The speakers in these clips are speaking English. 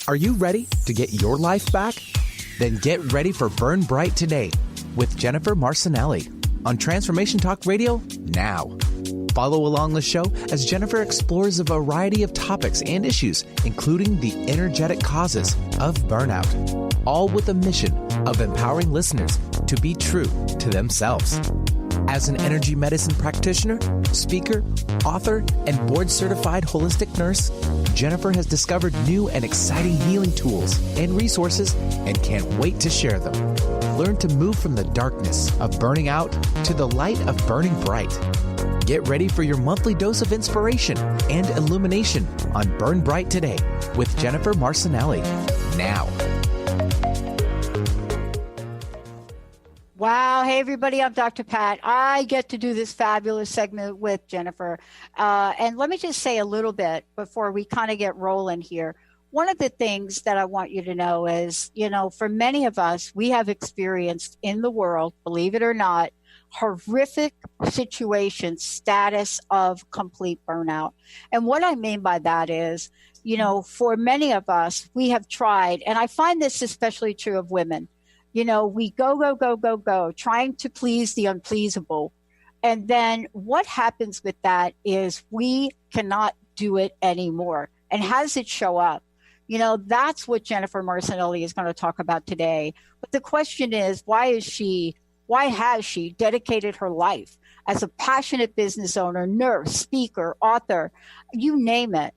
Are you ready to get your life back? Then get ready for Burn Bright Today with Jennifer Marcinelli on Transformation Talk Radio now. Follow along the show as Jennifer explores a variety of topics and issues, including the energetic causes of burnout, all with a mission of empowering listeners to be true to themselves. As an energy medicine practitioner, speaker, author, and board-certified holistic nurse, Jennifer has discovered new and exciting healing tools and resources and can't wait to share them. Learn to move from the darkness of burning out to the light of burning bright. Get ready for your monthly dose of inspiration and illumination on Burn Bright Today with Jennifer Marcinelli. Now. Wow. Hey, everybody. I'm Dr. Pat. I get to do this fabulous segment with Jennifer. And let me just say a little bit before we kind of get rolling here. One of the things that I want you to know is, for many of us, we have experienced in the world, believe it or not, horrific situation, status of complete burnout. And what I mean by that is, for many of us, we have tried, and I find this especially true of women. We go, trying to please the unpleasable. And then what happens with that is we cannot do it anymore. And how does it show up? That's what Jennifer Marcinelli is going to talk about today. But the question is, why has she dedicated her life as a passionate business owner, nurse, speaker, author, you name it?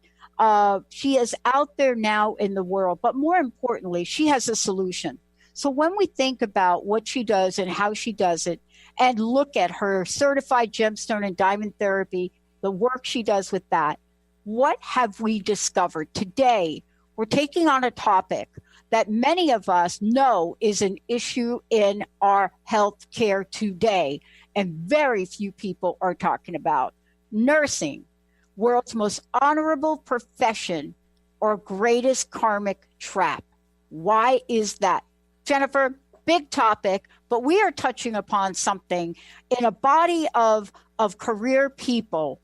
She is out there now in the world, but more importantly, she has a solution. So when we think about what she does and how she does it, and look at her certified gemstone and diamond therapy, the work she does with that, what have we discovered? Today, we're taking on a topic that many of us know is an issue in our health care today, and very few people are talking about. Nursing, world's most honorable profession or greatest karmic trap. Why is that? Jennifer, big topic, but we are touching upon something in a body of career people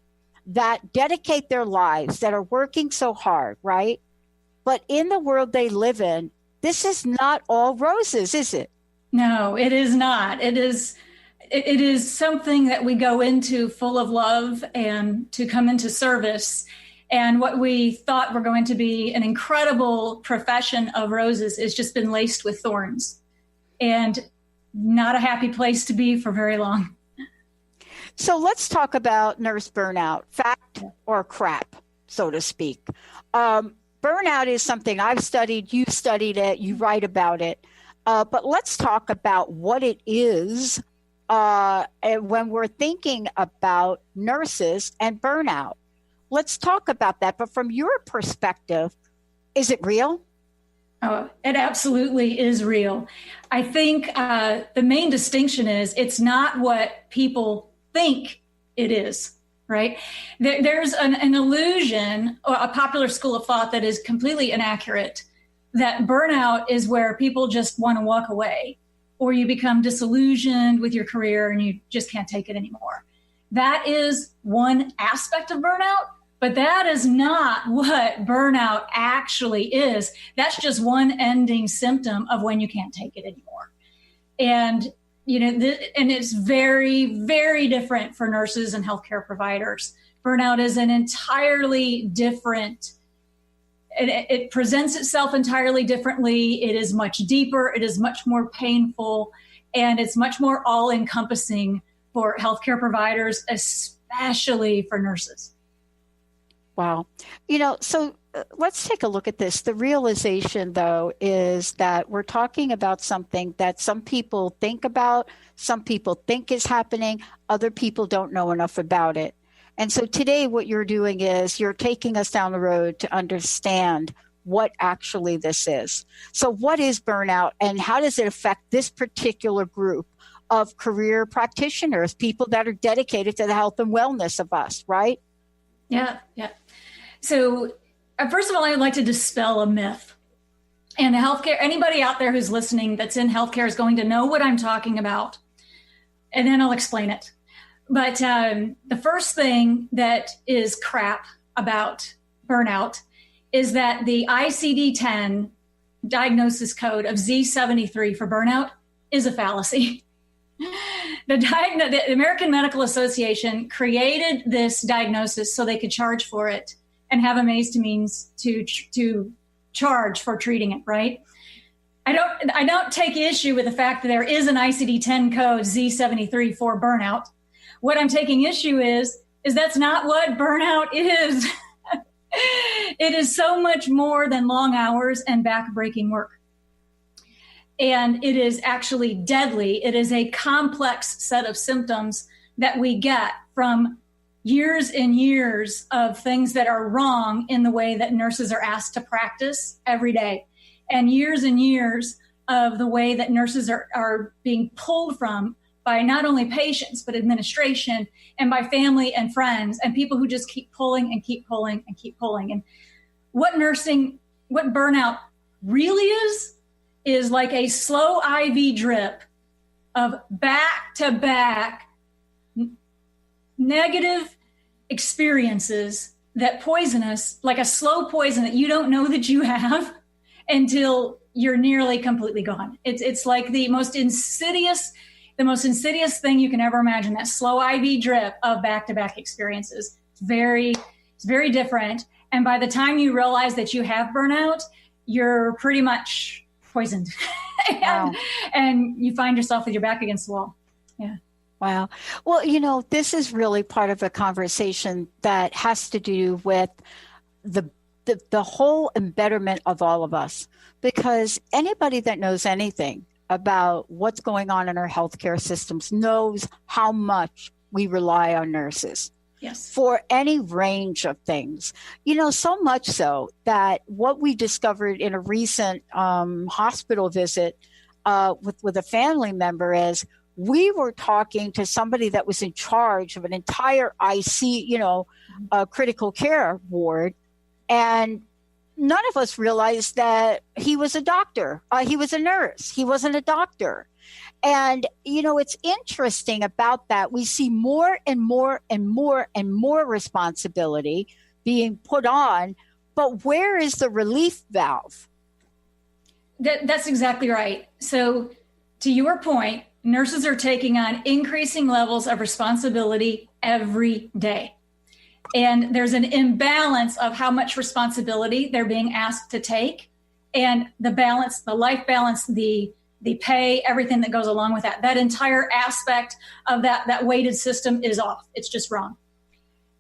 that dedicate their lives, that are working so hard, right? But in the world they live in, this is not all roses, is it? No, it is not. It is something that we go into full of love and to come into service. And what we thought were going to be an incredible profession of roses has just been laced with thorns, and not a happy place to be for very long. So let's talk about nurse burnout, fact or crap, so to speak. Burnout is something I've studied, you've studied it, you write about it. But let's talk about what it is when we're thinking about nurses and burnout. Let's talk about that. But from your perspective, is it real? Oh, it absolutely is real. I think the main distinction is it's not what people think it is, right? There's an illusion, or a popular school of thought that is completely inaccurate, that burnout is where people just want to walk away, or you become disillusioned with your career and you just can't take it anymore. That is one aspect of burnout. But that is not what burnout actually is. That's just one ending symptom of when you can't take it anymore. And, and it's very, very different for nurses and healthcare providers. Burnout is an entirely different, it presents itself entirely differently. It is much deeper. It is much more painful, and it's much more all-encompassing for healthcare providers, especially for nurses. Wow. So let's take a look at this. The realization, though, is that we're talking about something that some people think about, some people think is happening, other people don't know enough about it. And so today what you're doing is you're taking us down the road to understand what actually this is. So what is burnout, and how does it affect this particular group of career practitioners, people that are dedicated to the health and wellness of us, right? Yeah. So first of all, I'd like to dispel a myth. And healthcare, anybody out there who's listening that's in healthcare is going to know what I'm talking about. And then I'll explain it. But the first thing that is crap about burnout is that the ICD-10 diagnosis code of Z73 for burnout is a fallacy. The American Medical Association created this diagnosis so they could charge for it and have a means to charge for treating it, right? I don't take issue with the fact that there is an ICD-10 code Z73 for burnout. What I'm taking issue is that's not what burnout is. It is so much more than long hours and back-breaking work. And it is actually deadly. It is a complex set of symptoms that we get from years and years of things that are wrong in the way that nurses are asked to practice every day. And years of the way that nurses are being pulled from by not only patients, but administration and by family and friends and people who just keep pulling and keep pulling and keep pulling. And what burnout really is like a slow IV drip of back-to-back negative experiences that poison us, like a slow poison that you don't know that you have until you're nearly completely gone. It's like the most insidious thing you can ever imagine, that slow IV drip of back-to-back experiences. It's very different. And by the time you realize that you have burnout, you're pretty much poisoned. Wow. and you find yourself with your back against the wall. Yeah. Wow. Well, this is really part of a conversation that has to do with the whole embetterment of all of us, because anybody that knows anything about what's going on in our healthcare systems knows how much we rely on nurses. Yes. For any range of things, so much so that what we discovered in a recent hospital visit with a family member is we were talking to somebody that was in charge of an entire critical care ward, and none of us realized that he was a doctor. He was a nurse. He wasn't a doctor. And, it's interesting about that. We see more and more and more and more responsibility being put on, but where is the relief valve? That's exactly right. So to your point, nurses are taking on increasing levels of responsibility every day. And there's an imbalance of how much responsibility they're being asked to take, and the balance, the life balance, the pay, everything that goes along with that. That entire aspect of that weighted system is off. It's just wrong.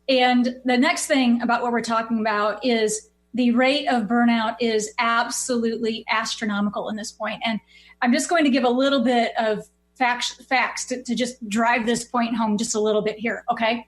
And the next thing about what we're talking about is the rate of burnout is absolutely astronomical in this point. And I'm just going to give a little bit of facts to just drive this point home just a little bit here, okay?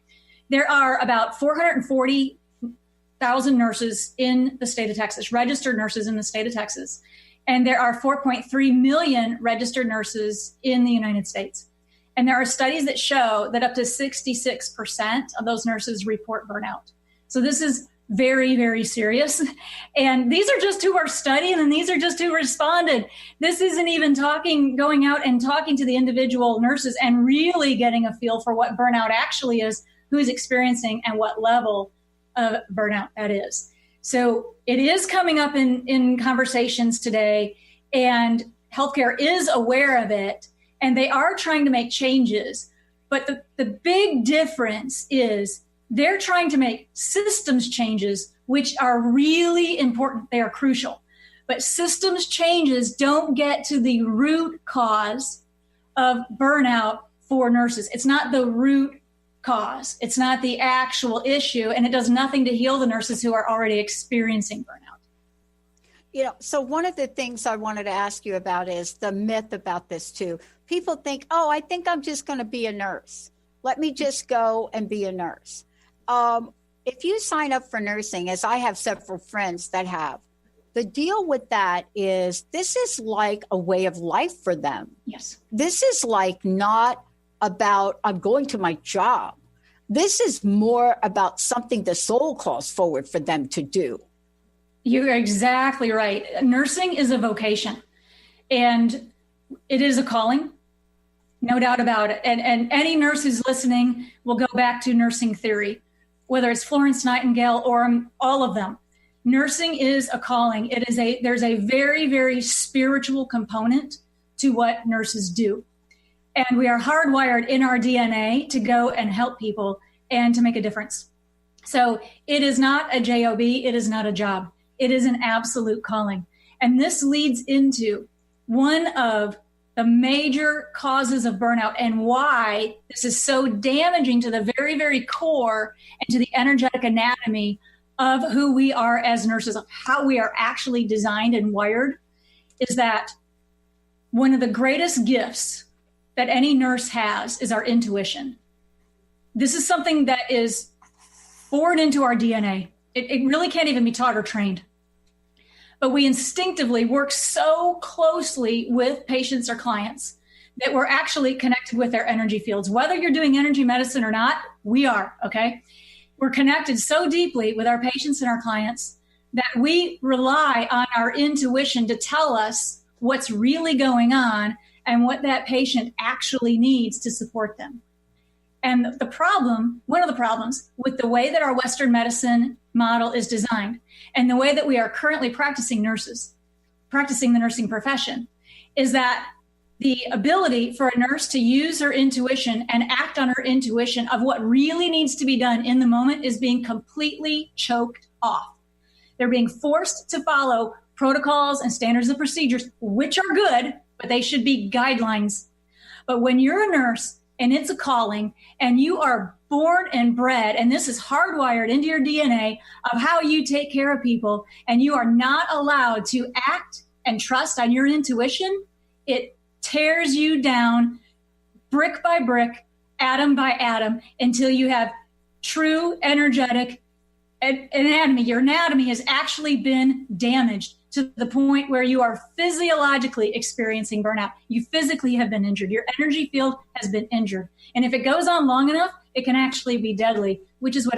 There are about 440,000 nurses in the state of Texas, registered nurses in the state of Texas. And there are 4.3 million registered nurses in the United States. And there are studies that show that up to 66% of those nurses report burnout. So this is very, very serious. And these are just who are studying, and these are just who responded. This isn't even going out and talking to the individual nurses and really getting a feel for what burnout actually is, who's experiencing, and what level of burnout that is. So it is coming up in conversations today, and healthcare is aware of it, and they are trying to make changes. But the big difference is they're trying to make systems changes, which are really important. They are crucial. But systems changes don't get to the root cause of burnout for nurses. It's not the root cause. It's not the actual issue, and it does nothing to heal the nurses who are already experiencing burnout. So one of the things I wanted to ask you about is the myth about this too. People think, I think I'm just going to be a nurse. Let me just go and be a nurse. If you sign up for nursing, as I have several friends that have, the deal with that is this is like a way of life for them. Yes. This is like not about I'm going to my job. This is more about something the soul calls forward for them to do. You're exactly right. Nursing is a vocation, and it is a calling, no doubt about it. And any nurse who's listening will go back to nursing theory, whether it's Florence Nightingale or all of them. nursing is a calling. There's a very, very spiritual component to what nurses do. And we are hardwired in our DNA to go and help people and to make a difference. So it is not a job. It is not a job. It is an absolute calling. And this leads into one of the major causes of burnout and why this is so damaging to the very, very core and to the energetic anatomy of who we are as nurses, of how we are actually designed and wired, is that one of the greatest gifts that any nurse has is our intuition. This is something that is born into our DNA. It really can't even be taught or trained. But we instinctively work so closely with patients or clients that we're actually connected with their energy fields. Whether you're doing energy medicine or not, we are, okay? We're connected so deeply with our patients and our clients that we rely on our intuition to tell us what's really going on and what that patient actually needs to support them. And one of the problems with the way that our Western medicine model is designed and the way that we are currently practicing the nursing profession, is that the ability for a nurse to use her intuition and act on her intuition of what really needs to be done in the moment is being completely choked off. They're being forced to follow protocols and standards of procedures, which are good, but they should be guidelines. But when you're a nurse and it's a calling and you are born and bred, and this is hardwired into your DNA of how you take care of people, and you are not allowed to act and trust on your intuition, it tears you down brick by brick, atom by atom, until you have true energetic anatomy. Your anatomy has actually been damaged to the point where you are physiologically experiencing burnout. You physically have been injured. Your energy field has been injured. And if it goes on long enough, it can actually be deadly, which is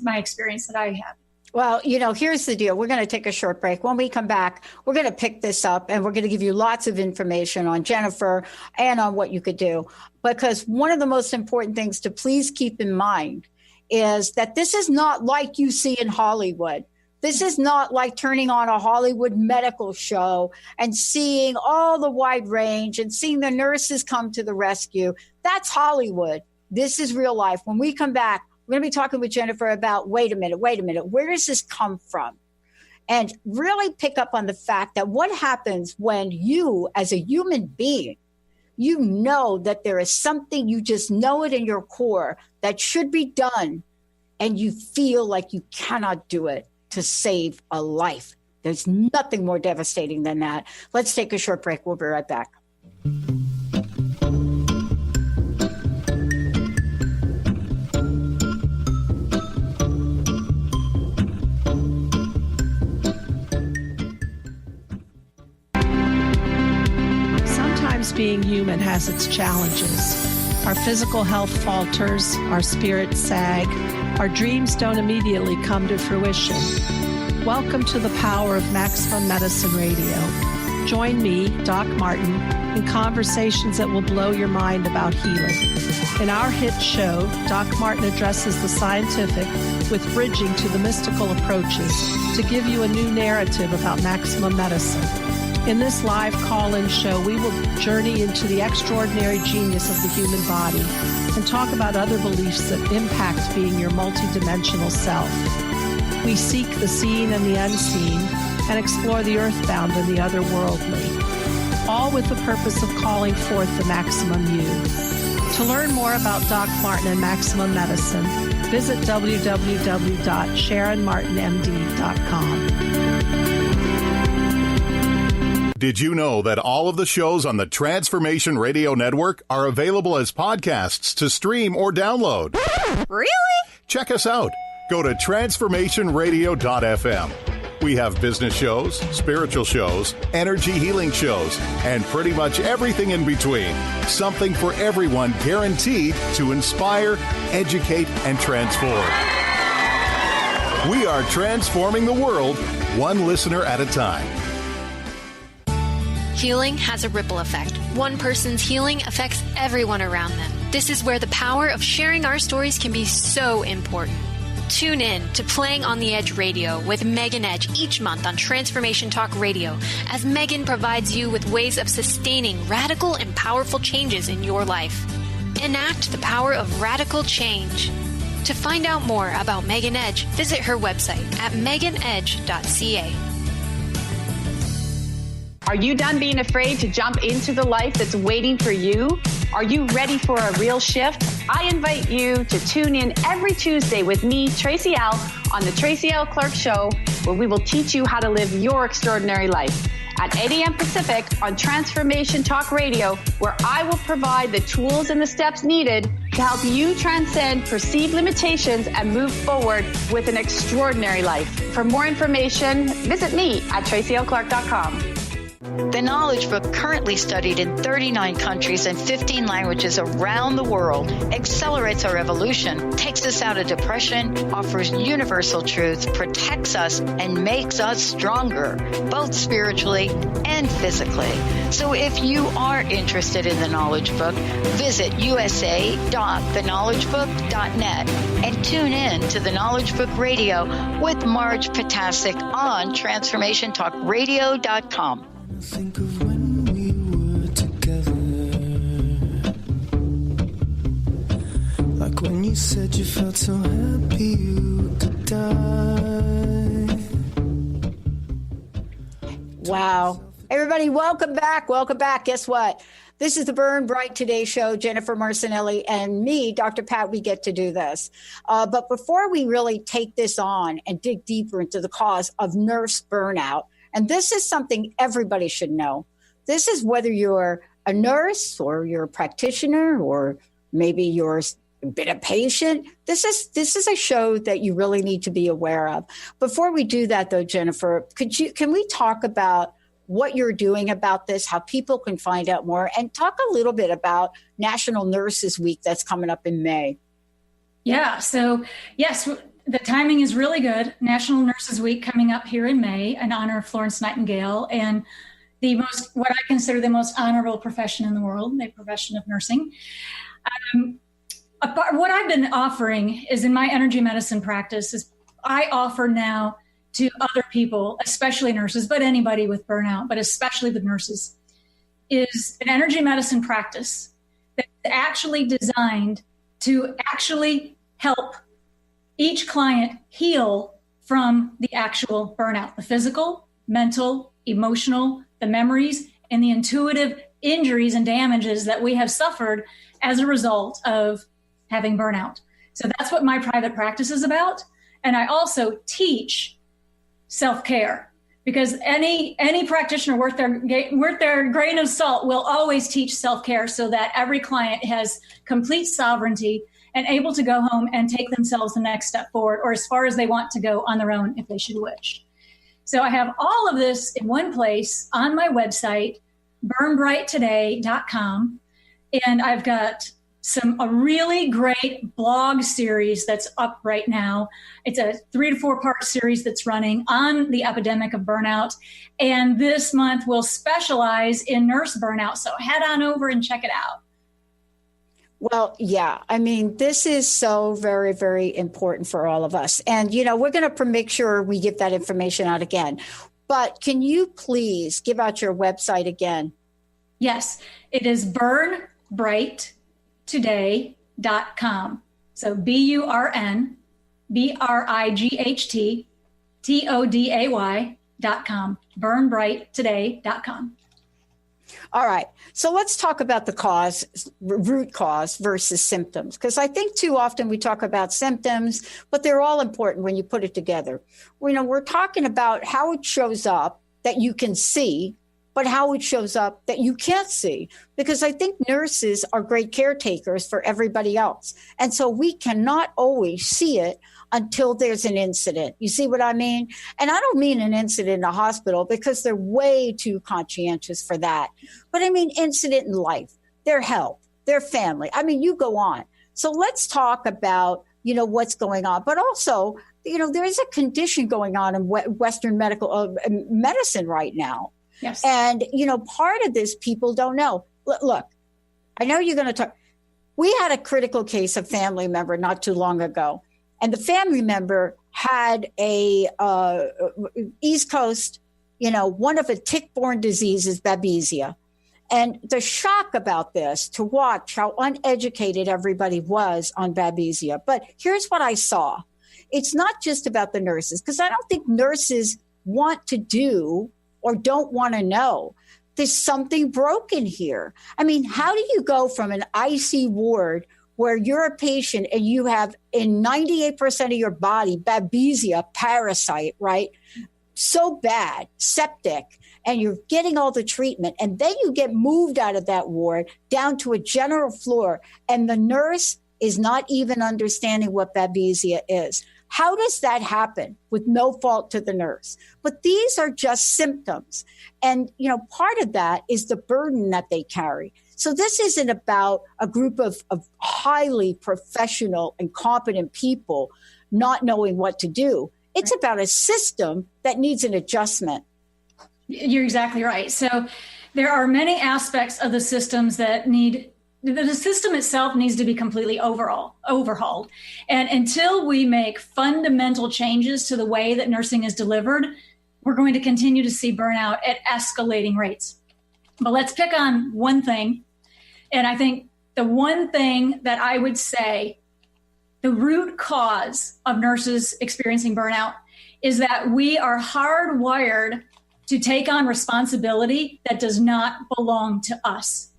my experience that I have. Well, here's the deal. We're going to take a short break. When we come back, we're going to pick this up and we're going to give you lots of information on Jennifer and on what you could do. Because one of the most important things to please keep in mind is that this is not like you see in Hollywood. This is not like turning on a Hollywood medical show and seeing all the wide range and seeing the nurses come to the rescue. That's Hollywood. This is real life. When we come back, we're going to be talking with Jennifer about, wait a minute, where does this come from? And really pick up on the fact that what happens when you, as a human being, you know that there is something, you just know it in your core that should be done, and you feel like you cannot do it to save a life. There's nothing more devastating than that. Let's take a short break. We'll be right back. Sometimes being human has its challenges. Our physical health falters, our spirits sag, our dreams don't immediately come to fruition. Welcome to the power of Maximum Medicine Radio. Join me, Doc Martin, in conversations that will blow your mind about healing. In our hit show, Doc Martin addresses the scientific with bridging to the mystical approaches to give you a new narrative about maximum medicine. In this live call-in show, we will journey into the extraordinary genius of the human body and talk about other beliefs that impact being your multidimensional self. We seek the seen and the unseen and explore the earthbound and the otherworldly, all with the purpose of calling forth the maximum you. To learn more about Doc Martin and Maximum Medicine, visit www.sharonmartinmd.com. Did you know that all of the shows on the Transformation Radio Network are available as podcasts to stream or download? Really? Check us out. Go to transformationradio.fm. We have business shows, spiritual shows, energy healing shows, and pretty much everything in between. Something for everyone, guaranteed to inspire, educate, and transform. We are transforming the world, one listener at a time. Healing has a ripple effect. One person's healing affects everyone around them. This is where the power of sharing our stories can be so important. Tune in to Playing on the Edge Radio with Megan Edge each month on Transformation Talk Radio, as Megan provides you with ways of sustaining radical and powerful changes in your life. Enact the power of radical change. To find out more about Megan Edge, visit her website at meganedge.ca. Are you done being afraid to jump into the life that's waiting for you? Are you ready for a real shift? I invite you to tune in every Tuesday with me, Tracy L., on the Tracy L. Clark Show, where we will teach you how to live your extraordinary life. At 8 a.m. Pacific on Transformation Talk Radio, where I will provide the tools and the steps needed to help you transcend perceived limitations and move forward with an extraordinary life. For more information, visit me at tracylclark.com. The Knowledge Book, currently studied in 39 countries and 15 languages around the world, accelerates our evolution, takes us out of depression, offers universal truth, protects us, and makes us stronger, both spiritually and physically. So if you are interested in the Knowledge Book, visit usa.theknowledgebook.net and tune in to the Knowledge Book Radio with Marge Potasic on TransformationTalkRadio.com. Think of when we were together, like when you said you felt so happy you could die. Wow. Everybody, welcome back. Welcome back. Guess what? This is the Burn Bright Today Show. Jennifer Marcinelli and me, Dr. Pat, we get to do this. But before we really take this on and dig deeper into the cause of nurse burnout, and this is something everybody should know. This is whether you're a nurse or you're a practitioner or maybe you're been a patient. This is a show that you really need to be aware of. Before we do that, though, Jennifer, can we talk about what you're doing about this, how people can find out more, and talk a little bit about National Nurses Week that's coming up in May? Yeah. So yes. The timing is really good. National Nurses Week coming up here in May in honor of Florence Nightingale and what I consider the most honorable profession in the world, the profession of nursing. What I've been offering is in my energy medicine practice is I offer now to other people, especially nurses, but anybody with burnout, but especially with nurses, is an energy medicine practice that's actually designed to actually help each client heal from the actual burnout, the physical, mental, emotional, the memories, and the intuitive injuries and damages that we have suffered as a result of having burnout. So that's what my private practice is about. And I also teach self-care, because any practitioner worth their grain of salt will always teach self-care so that every client has complete sovereignty and able to go home and take themselves the next step forward, or as far as they want to go on their own if they should wish. So I have all of this in one place on my website, burnbrighttoday.com. And I've got a really great blog series that's up right now. It's a 3 to 4 part series that's running on the epidemic of burnout. And this month we'll specialize in nurse burnout. So head on over and check it out. Well, yeah, I mean, this is so very, very important for all of us. And, we're going to make sure we give that information out again. But can you please give out your website again? Yes, it is burnbrighttoday.com. So burnbrighttoday.com. burnbrighttoday.com. All right. So let's talk about the root cause versus symptoms, because I think too often we talk about symptoms, but they're all important when you put it together. We're talking about how it shows up that you can see, but how it shows up that you can't see, because I think nurses are great caretakers for everybody else. And so we cannot always see it until there's an incident. You see what I mean? And I don't mean an incident in a hospital, because they're way too conscientious for that. But I mean incident in life, their health, their family. I mean, you go on. So let's talk about, what's going on. But also, there is a condition going on in Western medicine right now. Yes. And, part of this people don't know. Look, I know you're going to talk. We had a critical case of family member not too long ago. And the family member had a East Coast, one of the tick-borne diseases, Babesia. And the shock about this, to watch how uneducated everybody was on Babesia. But here's what I saw. It's not just about the nurses, because I don't think nurses want to do or don't want to know. There's something broken here. I mean, how do you go from an IC ward where you're a patient and you have in 98% of your body, Babesia, parasite, right? So bad, septic, and you're getting all the treatment. And then you get moved out of that ward down to a general floor, and the nurse is not even understanding what Babesia is. How does that happen with no fault to the nurse? But these are just symptoms. And, part of that is the burden that they carry. So this isn't about a group of highly professional and competent people not knowing what to do. It's about a system that needs an adjustment. You're exactly right. So there are many aspects of the systems that the system itself needs to be completely overhauled. And until we make fundamental changes to the way that nursing is delivered, we're going to continue to see burnout at escalating rates. But let's pick on one thing. And I think the one thing that I would say, the root cause of nurses experiencing burnout is that we are hardwired to take on responsibility that does not belong to us.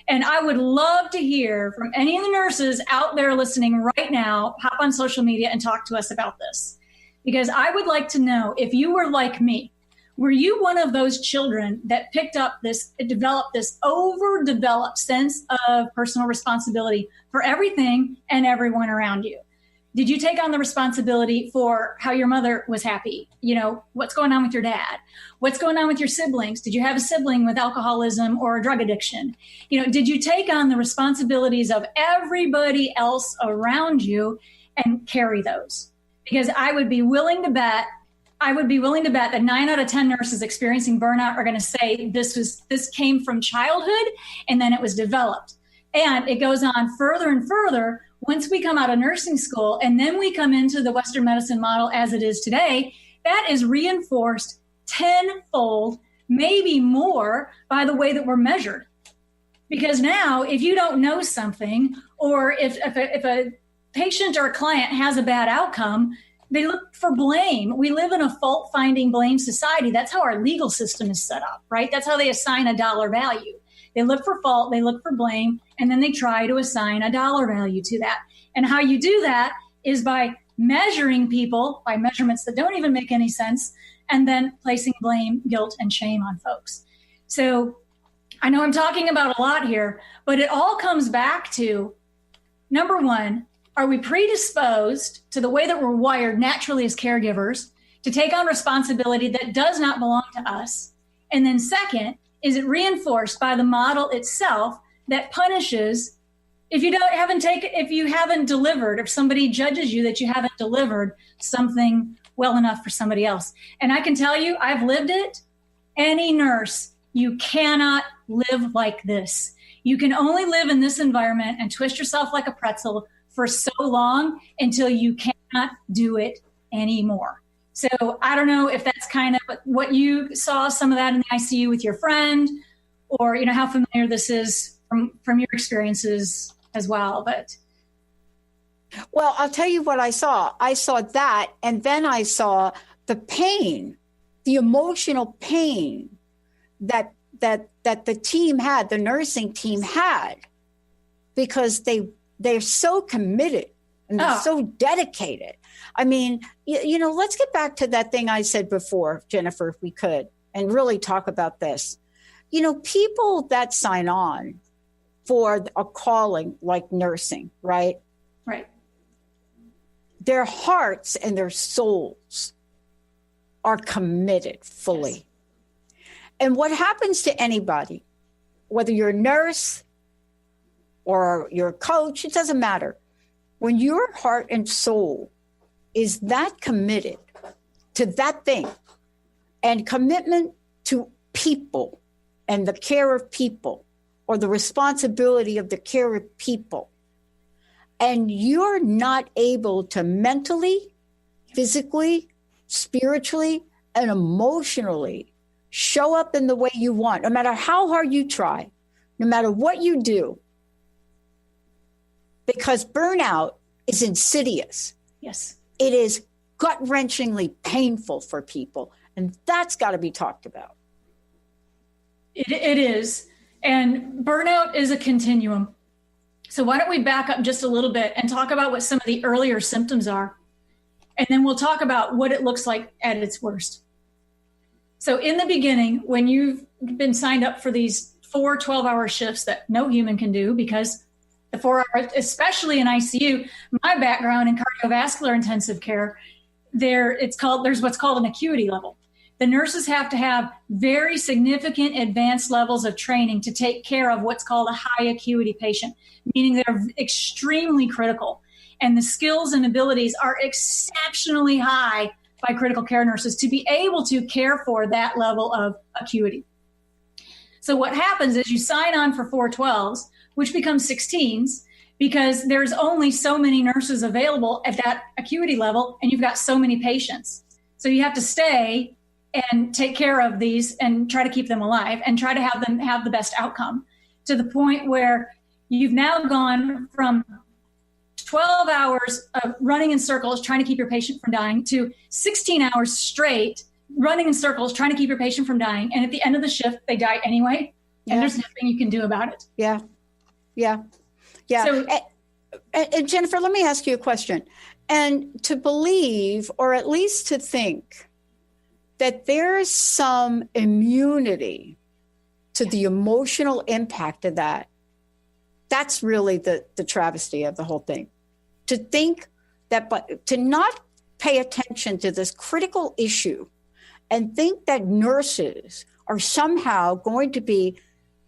And I would love to hear from any of the nurses out there listening right now, hop on social media and talk to us about this. Because I would like to know, if you were like me, were you one of those children that developed this overdeveloped sense of personal responsibility for everything and everyone around you? Did you take on the responsibility for how your mother was happy? What's going on with your dad? What's going on with your siblings? Did you have a sibling with alcoholism or drug addiction? Did you take on the responsibilities of everybody else around you and carry those? Because I would be willing to bet that 9 out of 10 nurses experiencing burnout are going to say this came from childhood and then it was developed. And it goes on further and further once we come out of nursing school, and then we come into the Western medicine model as it is today. That is reinforced tenfold, maybe more, by the way that we're measured. Because now, if you don't know something, or if a patient or a client has a bad outcome, they look for blame. We live in a fault-finding blame society. That's how our legal system is set up, right? That's how they assign a dollar value. They look for fault, they look for blame, and then they try to assign a dollar value to that. And how you do that is by measuring people by measurements that don't even make any sense, and then placing blame, guilt, and shame on folks. So I know I'm talking about a lot here, but it all comes back to, number one, are we predisposed to the way that we're wired naturally as caregivers to take on responsibility that does not belong to us? And then second, is it reinforced by the model itself that punishes if you haven't delivered, if somebody judges you that you haven't delivered something well enough for somebody else? And I can tell you, I've lived it. Any nurse, you cannot live like this. You can only live in this environment and twist yourself like a pretzel for so long until you cannot do it anymore. So I don't know if that's kind of what you saw, some of that in the ICU with your friend, or how familiar this is from your experiences as well. But well, I'll tell you what I saw. I saw that, and then I saw the pain, the emotional pain that the team had, the nursing team had, because they're so committed and they're so dedicated. I mean, let's get back to that thing I said before, Jennifer, if we could, and really talk about this. People that sign on for a calling like nursing, right? Right. Their hearts and their souls are committed fully. Yes. And what happens to anybody, whether you're a nurse or you're a coach, it doesn't matter. When your heart and soul is that committed to that thing, and commitment to people and the care of people, or the responsibility of the care of people, and you're not able to mentally, physically, spiritually, and emotionally show up in the way you want, no matter how hard you try, no matter what you do, because burnout is insidious. Yes. It is gut-wrenchingly painful for people, and that's got to be talked about. It is. And burnout is a continuum. So why don't we back up just a little bit and talk about what some of the earlier symptoms are, and then we'll talk about what it looks like at its worst. So in the beginning, when you've been signed up for these 4 12-hour shifts that no human can do, because the 4 hours, especially in ICU, my background in cardiovascular intensive care, there's what's called an acuity level. The nurses have to have very significant advanced levels of training to take care of what's called a high acuity patient, meaning they're extremely critical. And the skills and abilities are exceptionally high by critical care nurses to be able to care for that level of acuity. So what happens is you sign on for 412s, which becomes 16s, because there's only so many nurses available at that acuity level, and you've got so many patients. So you have to stay and take care of these and try to keep them alive and try to have them have the best outcome, to the point where you've now gone from 12 hours of running in circles trying to keep your patient from dying to 16 hours straight running in circles trying to keep your patient from dying. And at the end of the shift, they die anyway. And there's nothing you can do about it. Yeah. So, and Jennifer, let me ask you a question. And to believe, or at least to think, that there's some immunity to the emotional impact of that, that's really the travesty of the whole thing. To think that, but to not pay attention to this critical issue and think that nurses are somehow going to be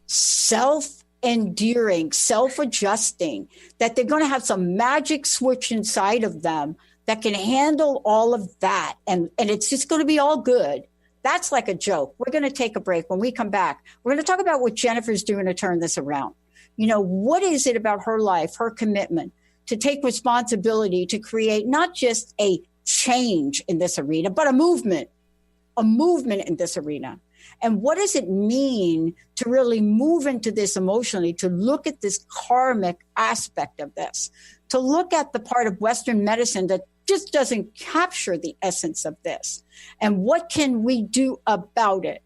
self-endearing, self-adjusting, that they're going to have some magic switch inside of them that can handle all of that. And it's just going to be all good. That's like a joke. We're going to take a break. When we come back, we're going to talk about what Jennifer's doing to turn this around. You know, what is it about her life, her commitment to take responsibility to create not just a change in this arena, but a movement in this arena. And what does it mean to really move into this emotionally, to look at this karmic aspect of this, to look at the part of Western medicine that just doesn't capture the essence of this? And what can we do about it?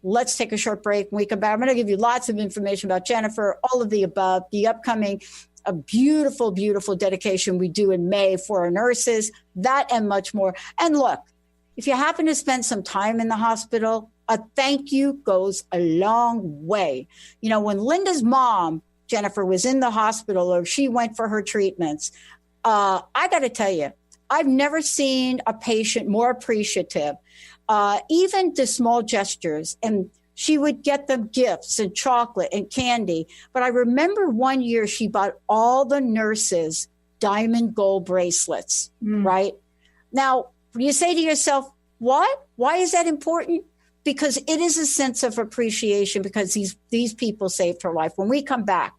Let's take a short break. When we come back, I'm going to give you lots of information about Jennifer, all of the above, the upcoming, a beautiful, beautiful dedication we do in May for our nurses, that and much more. And look, if you happen to spend some time in the hospital, a thank you goes a long way. You know, when Linda's mom, Jennifer, was in the hospital or she went for her treatments, I got to tell you, I've never seen a patient more appreciative, even the small gestures. And she would get them gifts and chocolate and candy. But I remember one year she bought all the nurses diamond gold bracelets, right? Now, you say to yourself, what? Why is that important? Because it is a sense of appreciation because these people saved her life. When we come back,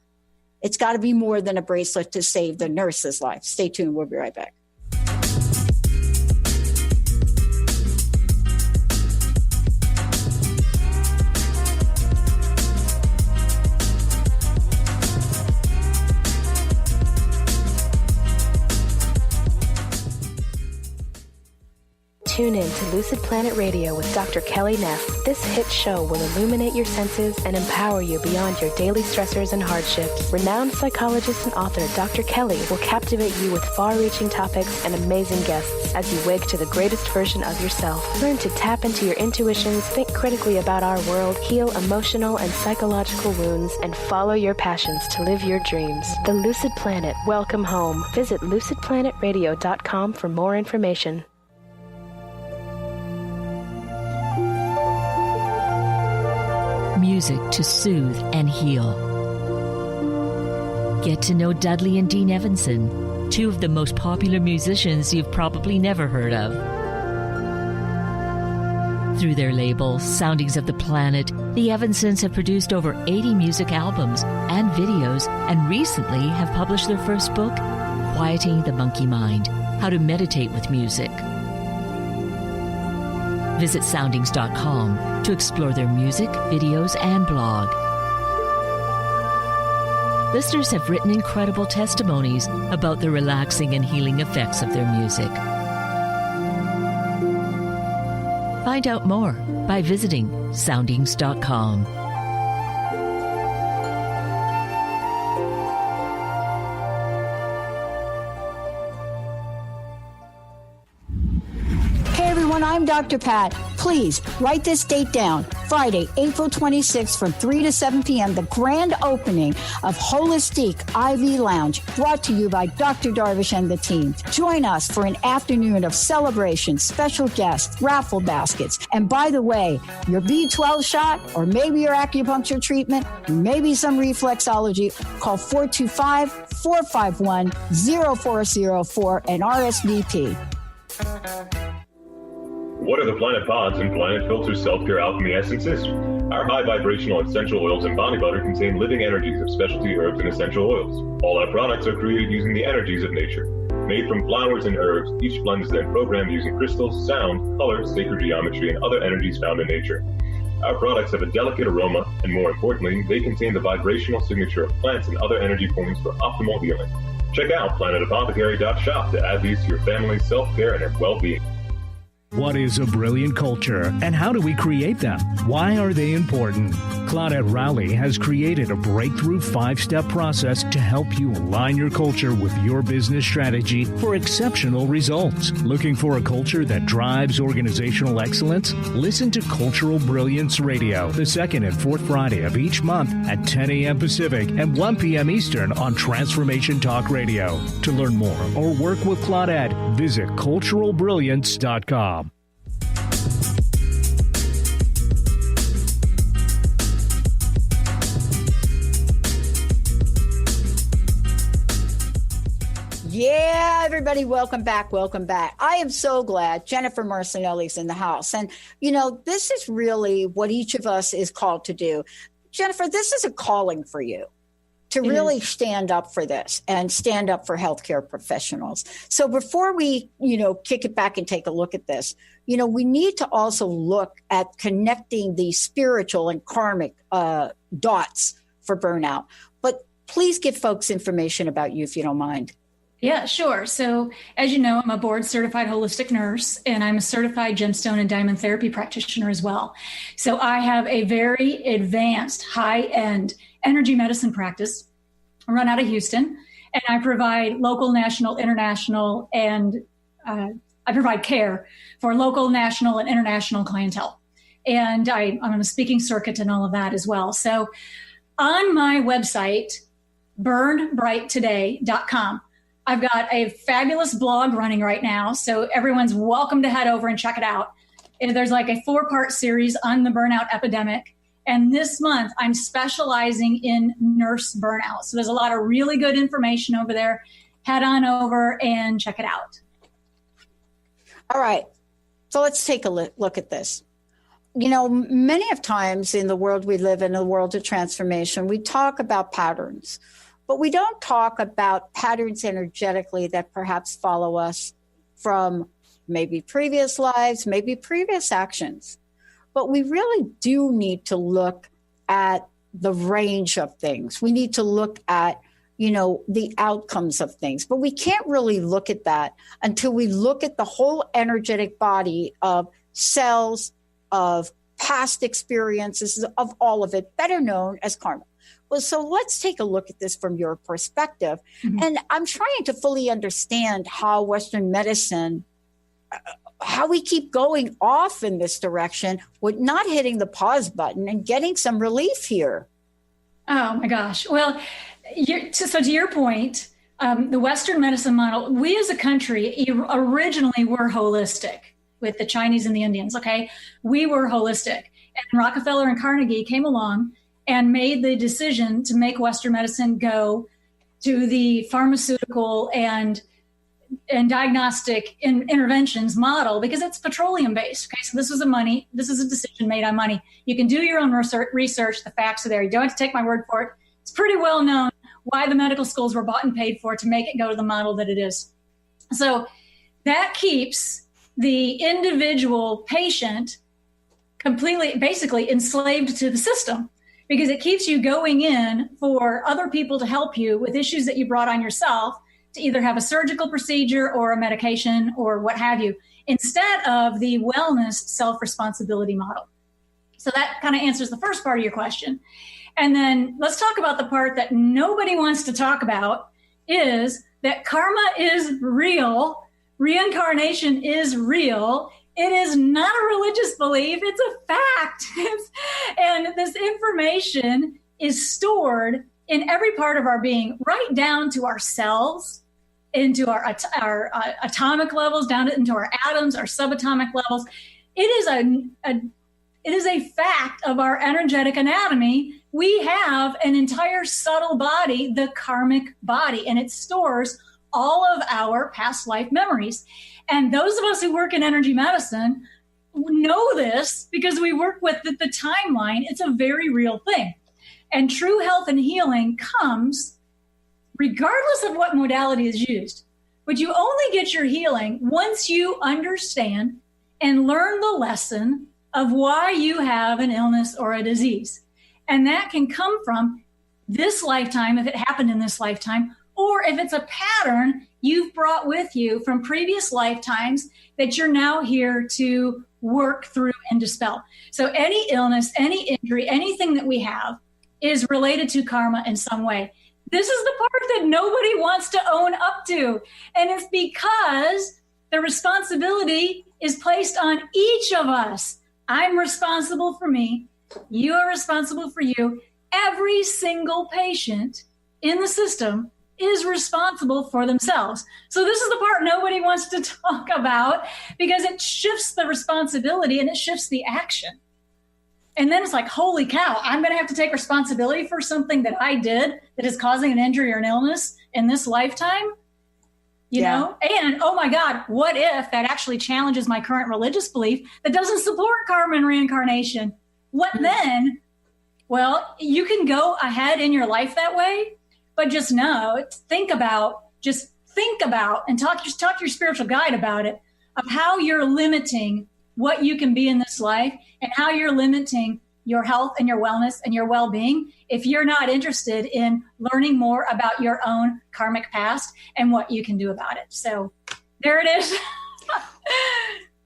it's got to be more than a bracelet to save the nurse's life. Stay tuned. We'll be right back. Tune in to Lucid Planet Radio with Dr. Kelly Neff. This hit show will illuminate your senses and empower you beyond your daily stressors and hardships. Renowned psychologist and author Dr. Kelly will captivate you with far-reaching topics and amazing guests as you wake to the greatest version of yourself. Learn to tap into your intuitions, think critically about our world, heal emotional and psychological wounds, and follow your passions to live your dreams. The Lucid Planet. Welcome home. Visit lucidplanetradio.com for more information. Music to soothe and heal. Get to know Dudley and Dean Evanson, two of the most popular musicians you've probably never heard of. Through their label, Soundings of the Planet, the Evansons have produced over 80 music albums and videos, and recently have published their first book, Quieting the Monkey Mind, How to Meditate with Music. Visit soundings.com to explore their music, videos, and blog. Listeners have written incredible testimonies about the relaxing and healing effects of their music. Find out more by visiting soundings.com. Hey everyone, I'm Dr. Pat. Please write this date down. Friday, April 26th from 3 to 7 p.m., the grand opening of Holistic IV Lounge, brought to you by Dr. Darvish and the team. Join us for an afternoon of celebration, special guests, raffle baskets. And by the way, your B12 shot, or maybe your acupuncture treatment, maybe some reflexology, call 425-451-0404 and RSVP. What are the Planet Pods and Planet Filter Self-Care Alchemy Essences? Our high vibrational essential oils and body butter contain living energies of specialty herbs and essential oils. All our products are created using the energies of nature. Made from flowers and herbs, each blend is then programmed using crystals, sound, color, sacred geometry, and other energies found in nature. Our products have a delicate aroma, and more importantly, they contain the vibrational signature of plants and other energy forms for optimal healing. Check out planetapothecary.shop to add these to your family's self-care and well-being. What is a brilliant culture, and how do we create them? Why are they important? Claudette Rowley has created a breakthrough 5-step process to help you align your culture with your business strategy for exceptional results. Looking for a culture that drives organizational excellence? Listen to Cultural Brilliance Radio, the second and fourth Friday of each month at 10 a.m. Pacific and 1 p.m. Eastern on Transformation Talk Radio. To learn more or work with Claudette, visit culturalbrilliance.com. Yeah, everybody, welcome back. Welcome back. I am so glad Jennifer Marcinelli's in the house. And, you know, this is really what each of us is called to do. Jennifer, this is a calling for you to really stand up for this and stand up for healthcare professionals. So before we, kick it back and take a look at this, we need to also look at connecting the spiritual and karmic dots for burnout. But please give folks information about you if you don't mind. Yeah, sure. So as you know, I'm a board certified holistic nurse, and I'm a certified gemstone and diamond therapy practitioner as well. So I have a very advanced high-end energy medicine practice. I run out of Houston, and I provide local, national, international, and I provide care for local, national, and international clientele. And I'm on a speaking circuit and all of that as well. So on my website, burnbrighttoday.com, I've got a fabulous blog running right now, so everyone's welcome to head over and check it out. And there's like a 4-part series on the burnout epidemic. And this month, I'm specializing in nurse burnout. So there's a lot of really good information over there. Head on over and check it out. All right. So let's take a look at this. Many of times in the world we live in, the world of transformation, we talk about patterns. But we don't talk about patterns energetically that perhaps follow us from maybe previous lives, maybe previous actions. But we really do need to look at the range of things. We need to look at, the outcomes of things. But we can't really look at that until we look at the whole energetic body of cells, of past experiences, of all of it, better known as karma. Well, so let's take a look at this from your perspective. Mm-hmm. And I'm trying to fully understand how Western medicine, how we keep going off in this direction with not hitting the pause button and getting some relief here. Oh, my gosh. Well, so to your point, the Western medicine model, we as a country originally were holistic with the Chinese and the Indians, okay? We were holistic. And Rockefeller and Carnegie came along and made the decision to make Western medicine go to the pharmaceutical and and diagnostic interventions model because it's petroleum based. Okay, so this is a decision made on money. You can do your own research. The facts are there. You don't have to take my word for it. It's pretty well known why the medical schools were bought and paid for to make it go to the model that it is. So that keeps the individual patient completely, basically enslaved to the system, because it keeps you going in for other people to help you with issues that you brought on yourself, to either have a surgical procedure or a medication or what have you, instead of the wellness self-responsibility model. So that kind of answers the first part of your question. And then let's talk about the part that nobody wants to talk about, is that karma is real, reincarnation is real. It is not a religious belief, it's a fact. And this information is stored in every part of our being, right down to our cells, into our atomic levels, down into our atoms, our subatomic levels. It is a fact of our energetic anatomy. We have an entire subtle body, the karmic body, and it stores all of our past life memories. And those of us who work in energy medicine know this because we work with the timeline. It's a very real thing. And true health and healing comes regardless of what modality is used. But you only get your healing once you understand and learn the lesson of why you have an illness or a disease. And that can come from this lifetime, if it happened in this lifetime, or if it's a pattern you've brought with you from previous lifetimes that you're now here to work through and dispel. So any illness, any injury, anything that we have is related to karma in some way. This is the part that nobody wants to own up to. And it's because the responsibility is placed on each of us. I'm responsible for me. You are responsible for you. Every single patient in the system is responsible for themselves. So this is the part nobody wants to talk about, because it shifts the responsibility and it shifts the action. And then it's like, holy cow, I'm going to have to take responsibility for something that I did that is causing an injury or an illness in this lifetime, you know? And oh my God, what if that actually challenges my current religious belief that doesn't support karma and reincarnation? What then? Well, you can go ahead in your life that way, but just know, think about, and talk to your spiritual guide about it, of how you're limiting what you can be in this life and how you're limiting your health and your wellness and your well-being if you're not interested in learning more about your own karmic past and what you can do about it. So there it is.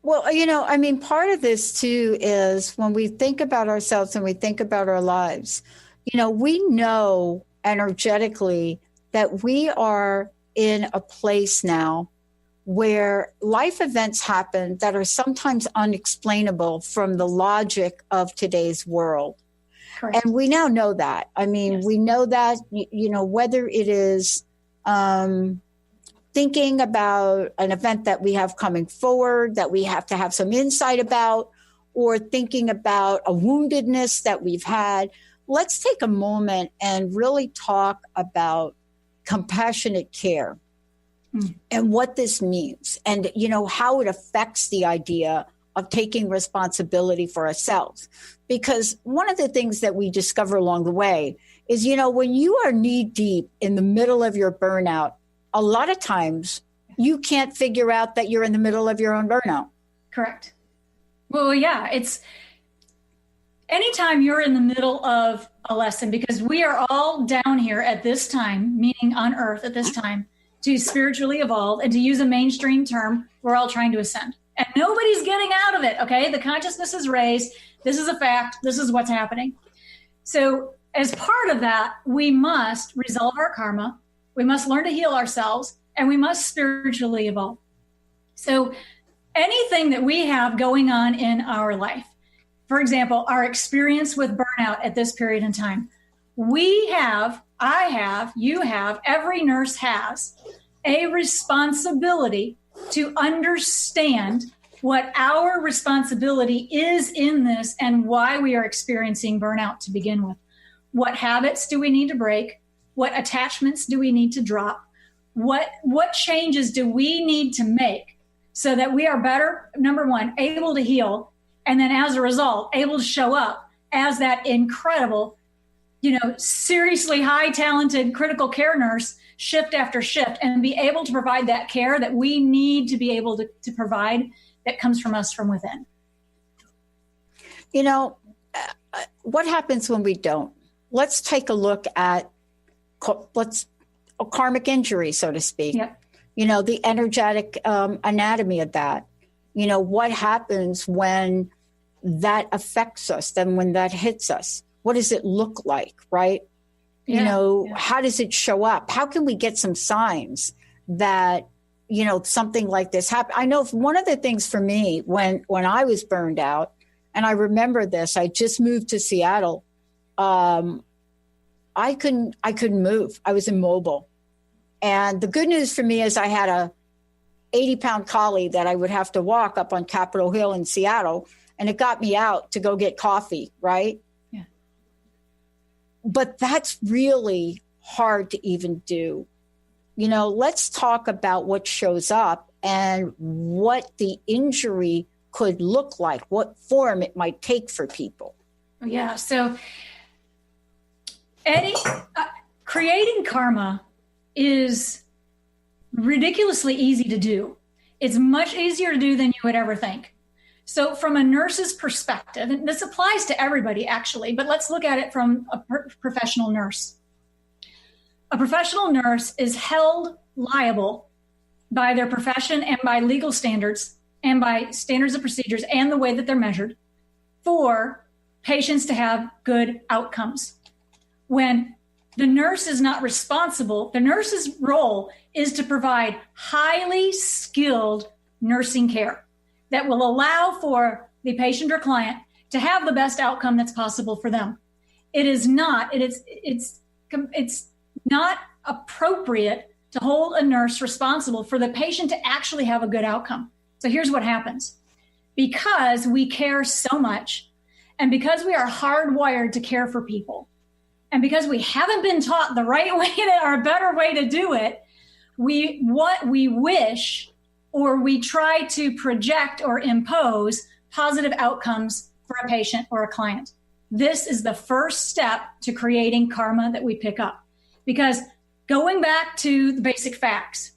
Well, you know, I mean, part of this too is when we think about ourselves and we think about our lives, you know, we know energetically that we are in a place now where life events happen that are sometimes unexplainable from the logic of today's world. Correct. And we now know that. I mean, we know that, you know, whether it is thinking about an event that we have coming forward that we have to have some insight about, or thinking about a woundedness that we've had. Let's take a moment and really talk about compassionate care and what this means, and, you know, how it affects the idea of taking responsibility for ourselves. Because one of the things that we discover along the way is, you know, when you are knee deep in the middle of your burnout, a lot of times you can't figure out that you're in the middle of your own burnout. Correct. Well, yeah, it's anytime you're in the middle of a lesson, because we are all down here at this time, meaning on earth at this time, to spiritually evolve, and to use a mainstream term, we're all trying to ascend. And nobody's getting out of it, okay? The consciousness is raised. This is a fact. This is what's happening. So as part of that, we must resolve our karma. We must learn to heal ourselves, and we must spiritually evolve. So anything that we have going on in our life, for example, our experience with burnout at this period in time, we have, I have, you have, every nurse has a responsibility to understand what our responsibility is in this and why we are experiencing burnout to begin with. What habits do we need to break? What attachments do we need to drop? what changes do we need to make so that we are better, number one, able to heal, and then as a result, able to show up as that incredible, seriously high talented critical care nurse shift after shift, and be able to provide that care that we need to be able to provide that comes from us from within. What happens when we don't? Let's take a look at a karmic injury, so to speak. Yep. The energetic anatomy of that. What happens when that affects us, then when that hits us? What does it look like, right? Yeah. How does it show up? How can we get some signs that, something like this happened? I know one of the things for me when I was burned out, and I remember this, I just moved to Seattle. I couldn't move. I was immobile. And the good news for me is I had a 80-pound collie that I would have to walk up on Capitol Hill in Seattle, and it got me out to go get coffee, right? Yeah. But that's really hard to even do. Let's talk about what shows up and what the injury could look like, what form it might take for people. Yeah. So, Eddie, creating karma is ridiculously easy to do. It's much easier to do than you would ever think. So from a nurse's perspective, and this applies to everybody actually, but let's look at it from a professional nurse. A professional nurse is held liable by their profession and by legal standards and by standards of procedures and the way that they're measured for patients to have good outcomes. When the nurse is not responsible, the nurse's role is to provide highly skilled nursing care that will allow for the patient or client to have the best outcome that's possible for them. It's not appropriate to hold a nurse responsible for the patient to actually have a good outcome. So here's what happens. Because we care so much, and because we are hardwired to care for people, and because we haven't been taught the right way or a better way to do it, we wish or we try to project or impose positive outcomes for a patient or a client. This is the first step to creating karma that we pick up. Because going back to the basic facts,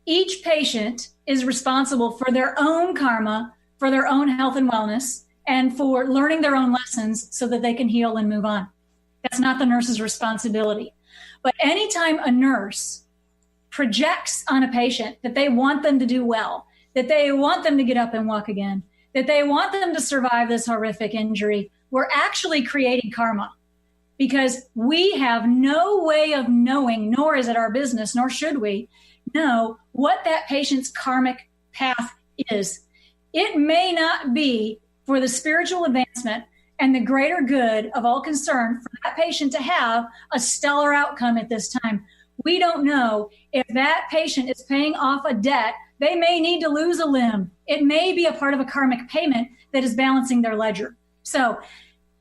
each patient is responsible for their own karma, for their own health and wellness, and for learning their own lessons so that they can heal and move on. That's not the nurse's responsibility. But anytime a nurse projects on a patient that they want them to do well, that they want them to get up and walk again, that they want them to survive this horrific injury, we're actually creating karma, because we have no way of knowing, nor is it our business, nor should we know what that patient's karmic path is. It may not be for the spiritual advancement and the greater good of all concerned for that patient to have a stellar outcome at this time. We don't know if that patient is paying off a debt. They may need to lose a limb. It may be a part of a karmic payment that is balancing their ledger. So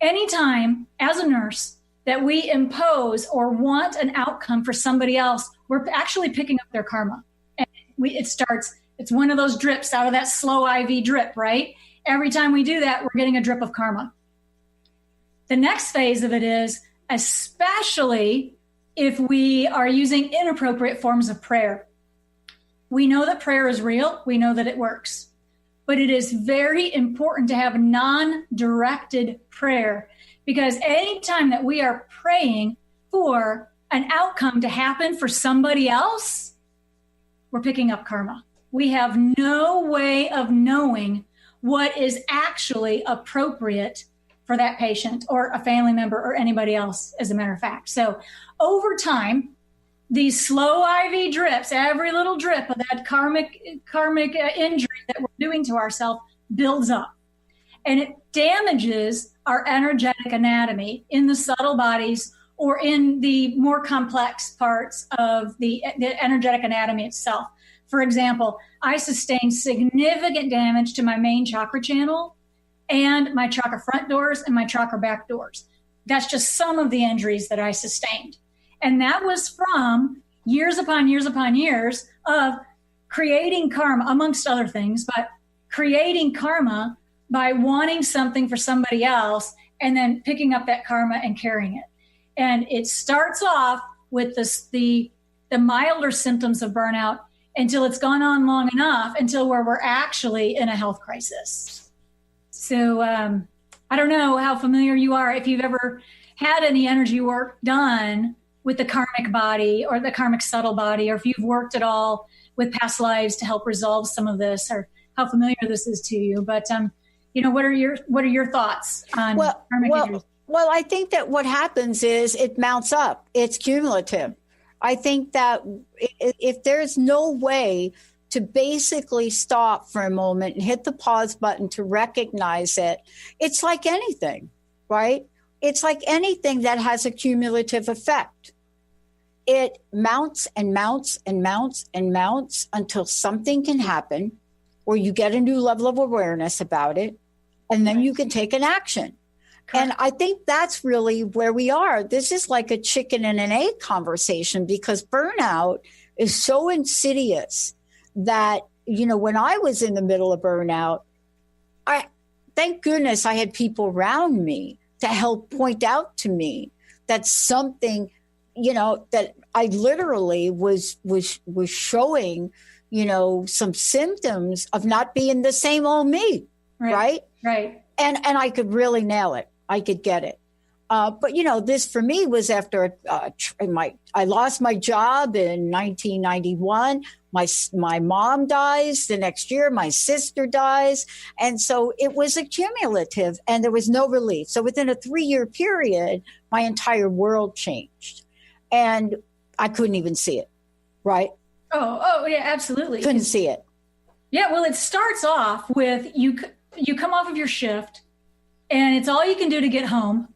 anytime as a nurse that we impose or want an outcome for somebody else, we're actually picking up their karma. And it's one of those drips out of that slow IV drip, right? Every time we do that, we're getting a drip of karma. The next phase of it is, especially if we are using inappropriate forms of prayer. We know that prayer is real. We know that it works. But it is very important to have non-directed prayer, because anytime that we are praying for an outcome to happen for somebody else, we're picking up karma. We have no way of knowing what is actually appropriate for that patient or a family member or anybody else, as a matter of fact. So over time, these slow IV drips, every little drip of that karmic injury that we're doing to ourselves builds up. And it damages our energetic anatomy in the subtle bodies or in the more complex parts of the energetic anatomy itself. For example, I sustained significant damage to my main chakra channel and my chakra front doors and my chakra back doors. That's just some of the injuries that I sustained. And that was from years upon years upon years of creating karma, amongst other things, but creating karma by wanting something for somebody else and then picking up that karma and carrying it. And it starts off with the milder symptoms of burnout until it's gone on long enough until where we're actually in a health crisis. So I don't know how familiar you are, if you've ever had any energy work done with the karmic body or the karmic subtle body, or if you've worked at all with past lives to help resolve some of this, or how familiar this is to you. But what are your thoughts on karmic energy? Well, I think that what happens is it mounts up. It's cumulative. I think that if there's no way to basically stop for a moment and hit the pause button to recognize it, it's like anything, right? It's like anything that has a cumulative effect. It mounts and mounts and mounts and mounts until something can happen where you get a new level of awareness about it, and then you can take an action. And I think that's really where we are. This is like a chicken and an egg conversation, because burnout is so insidious that, when I was in the middle of burnout, thank goodness I had people around me to help point out to me that something, that I literally was showing, some symptoms of not being the same old me. Right. And I could really nail it. I could get it. But, this for me was after I lost my job in 1991. My mom dies the next year. My sister dies. And so it was accumulative and there was no relief. So within a 3-year period, my entire world changed and I couldn't even see it. Right. Oh, yeah, absolutely. Couldn't see it. Yeah. Well, it starts off with you come off of your shift and it's all you can do to get home.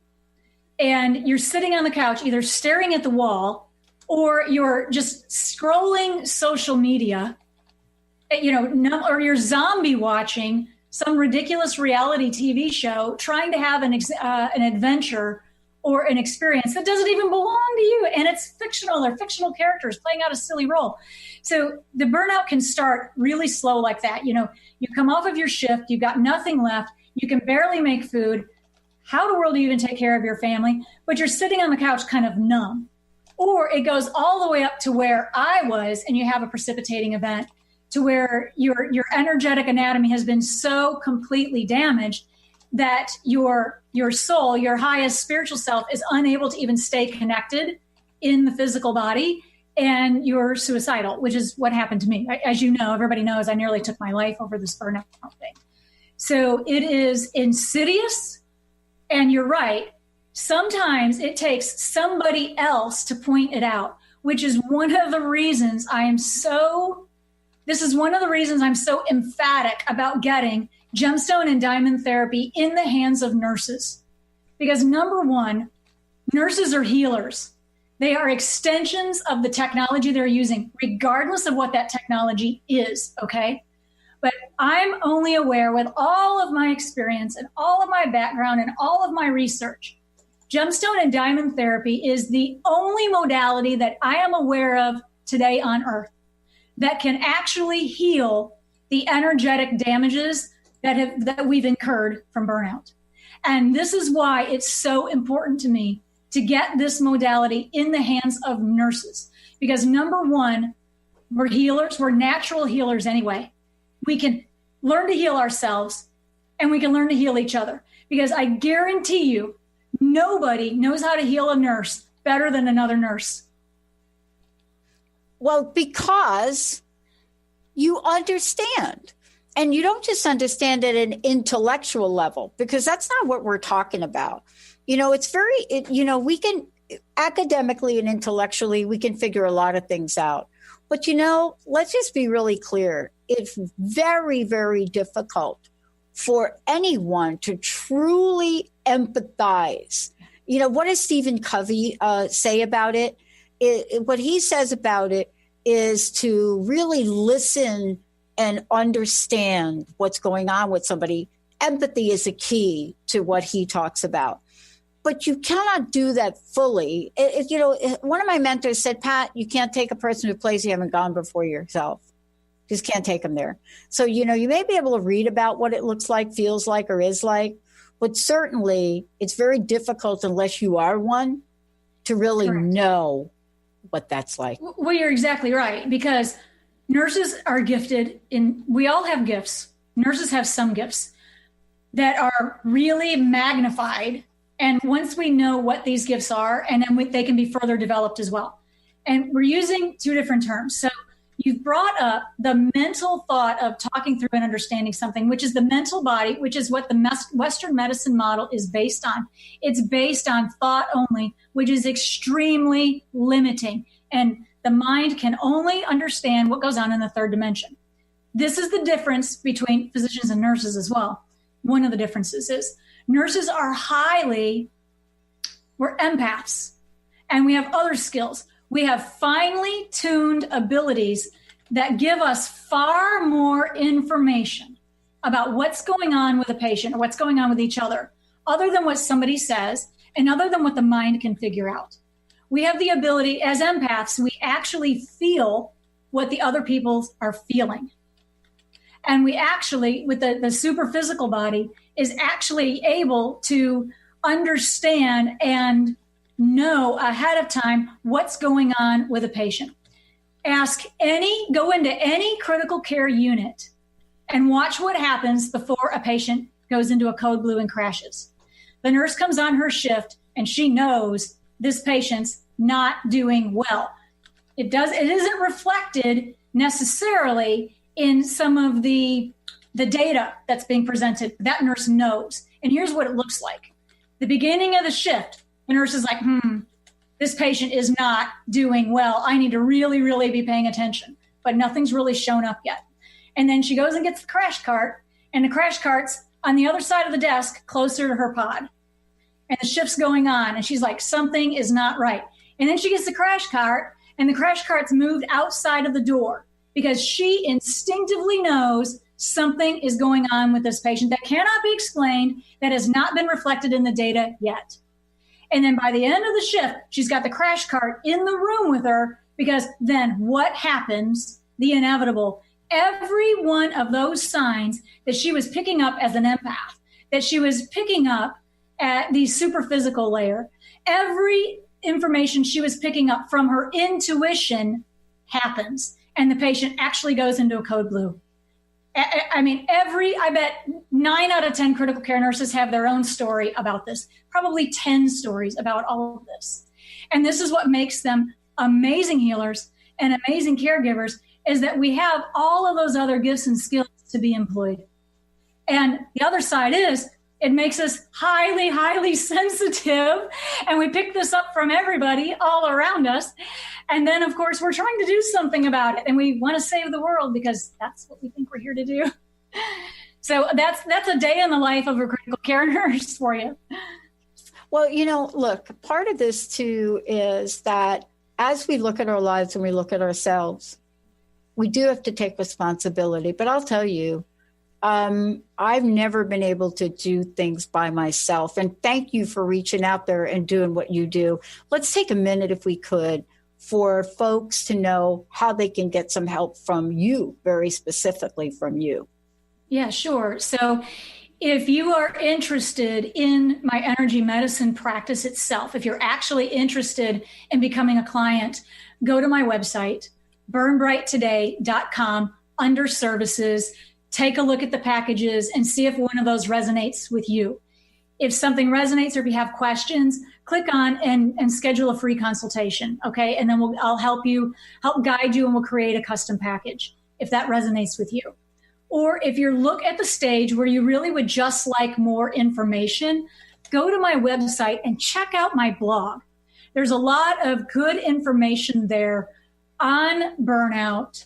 And you're sitting on the couch, either staring at the wall or you're just scrolling social media, or you're zombie watching some ridiculous reality TV show, trying to have an adventure or an experience that doesn't even belong to you. And it's fictional. They're fictional characters playing out a silly role. So the burnout can start really slow like that. You come off of your shift, you've got nothing left. You can barely make food. How in the world do you even take care of your family? But you're sitting on the couch kind of numb. Or it goes all the way up to where I was, and you have a precipitating event to where your energetic anatomy has been so completely damaged that your soul, your highest spiritual self, is unable to even stay connected in the physical body, and you're suicidal, which is what happened to me. As you know, everybody knows I nearly took my life over this burnout thing. So it is insidious. And you're right. Sometimes it takes somebody else to point it out, which is one of the reasons I'm so emphatic about getting gemstone and diamond therapy in the hands of nurses. Because number one, nurses are healers. They are extensions of the technology they're using, regardless of what that technology is, okay? But I'm only aware, with all of my experience and all of my background and all of my research, gemstone and diamond therapy is the only modality that I am aware of today on Earth that can actually heal the energetic damages that we've incurred from burnout. And this is why it's so important to me to get this modality in the hands of nurses. Because number one, we're healers. We're natural healers anyway. We can learn to heal ourselves and we can learn to heal each other, because I guarantee you, nobody knows how to heal a nurse better than another nurse. Well, because you understand, and you don't just understand at an intellectual level, because that's not what we're talking about. We can academically and intellectually, we can figure a lot of things out. But, let's just be really clear. It's very, very difficult for anyone to truly empathize. What does Stephen Covey say about it? What he says about it is to really listen and understand what's going on with somebody. Empathy is a key to what he talks about. but you cannot do that fully. One of my mentors said, Pat, you can't take a person to a place you haven't gone before yourself. Just can't take them there. So, you may be able to read about what it looks like, feels like, or is like, but certainly it's very difficult unless you are one to really know what that's like. Well, you're exactly right, because nurses are gifted we all have gifts. Nurses have some gifts that are really magnified. And once we know what these gifts are, and then they can be further developed as well. And we're using two different terms. So you've brought up the mental thought of talking through and understanding something, which is the mental body, which is what the Western medicine model is based on. It's based on thought only, which is extremely limiting. And the mind can only understand what goes on in the third dimension. This is the difference between physicians and nurses as well. One of the differences is nurses are we're empaths, and we have other skills. We have finely tuned abilities that give us far more information about what's going on with a patient or what's going on with each other than what somebody says and other than what the mind can figure out. We have the ability, as empaths, we actually feel what the other people are feeling. And we actually, with the super physical body, is actually able to understand and know ahead of time what's going on with a patient. Go into any critical care unit and watch what happens before a patient goes into a code blue and crashes. The nurse comes on her shift and she knows this patient's not doing well. It isn't reflected necessarily in some of the data that's being presented. That nurse knows. And here's what it looks like. The beginning of the shift, the nurse is like, this patient is not doing well. I need to really, really be paying attention. But nothing's really shown up yet. And then she goes and gets the crash cart, and the crash cart's on the other side of the desk, closer to her pod. And the shift's going on, and she's like, something is not right. And then she gets the crash cart, and the crash cart's moved outside of the door because she instinctively knows something is going on with this patient that cannot be explained, that has not been reflected in the data yet. And then by the end of the shift, she's got the crash cart in the room with her, because then what happens? The inevitable. Every one of those signs that she was picking up as an empath, that she was picking up at the super physical layer, every information she was picking up from her intuition happens, and the patient actually goes into a code blue. I bet 9 out of 10 critical care nurses have their own story about this, probably 10 stories about all of this. And this is what makes them amazing healers and amazing caregivers, is that we have all of those other gifts and skills to be employed. And the other side is, it makes us highly, highly sensitive, and we pick this up from everybody all around us. And then, of course, we're trying to do something about it, and we want to save the world because that's what we think we're here to do. So that's a day in the life of a critical care nurse for you. Well, look, part of this too is that as we look at our lives and we look at ourselves, we do have to take responsibility. But I'll tell you, I've never been able to do things by myself. And thank you for reaching out there and doing what you do. Let's take a minute, if we could, for folks to know how they can get some help from you, very specifically from you. Yeah, sure. So if you are interested in my energy medicine practice itself, if you're actually interested in becoming a client, go to my website, burnbrighttoday.com, under services. Take a look at the packages and see if one of those resonates with you. If something resonates, or if you have questions, click on and schedule a free consultation, okay? And then I'll help guide you, and we'll create a custom package if that resonates with you. Or if you look at the stage where you really would just like more information, go to my website and check out my blog. There's a lot of good information there on burnout,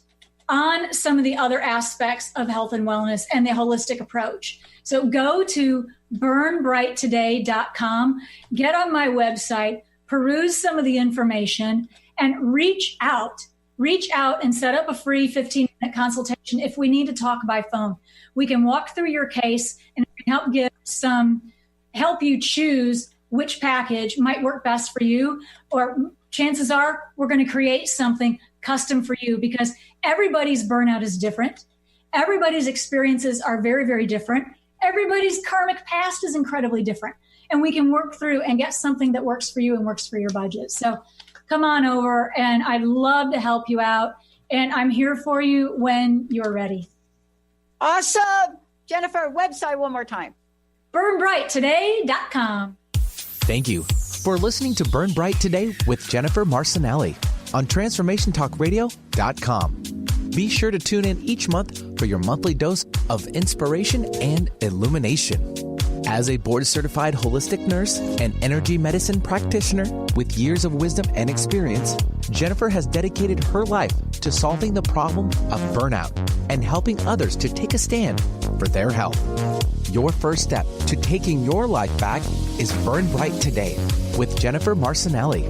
on some of the other aspects of health and wellness and the holistic approach. So go to burnbrighttoday.com, get on my website, peruse some of the information, and reach out and set up a free 15-minute consultation if we need to talk by phone. We can walk through your case and help you choose which package might work best for you, or chances are we're going to create something custom for you, because everybody's burnout is different. Everybody's experiences are very, very different. Everybody's karmic past is incredibly different. And we can work through and get something that works for you and works for your budget. So come on over, and I'd love to help you out. And I'm here for you when you're ready. Awesome. Jennifer, website one more time. BurnBrightToday.com. Thank you for listening to Burn Bright Today with Jennifer Marcinelli on TransformationTalkRadio.com. Be sure to tune in each month for your monthly dose of inspiration and illumination. As a board-certified holistic nurse and energy medicine practitioner with years of wisdom and experience, Jennifer has dedicated her life to solving the problem of burnout and helping others to take a stand for their health. Your first step to taking your life back is Burn Bright Today with Jennifer Marcinelli.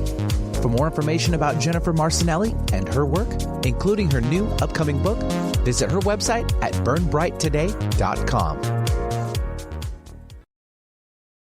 For more information about Jennifer Marcinelli and her work, including her new upcoming book, visit her website at burnbrighttoday.com.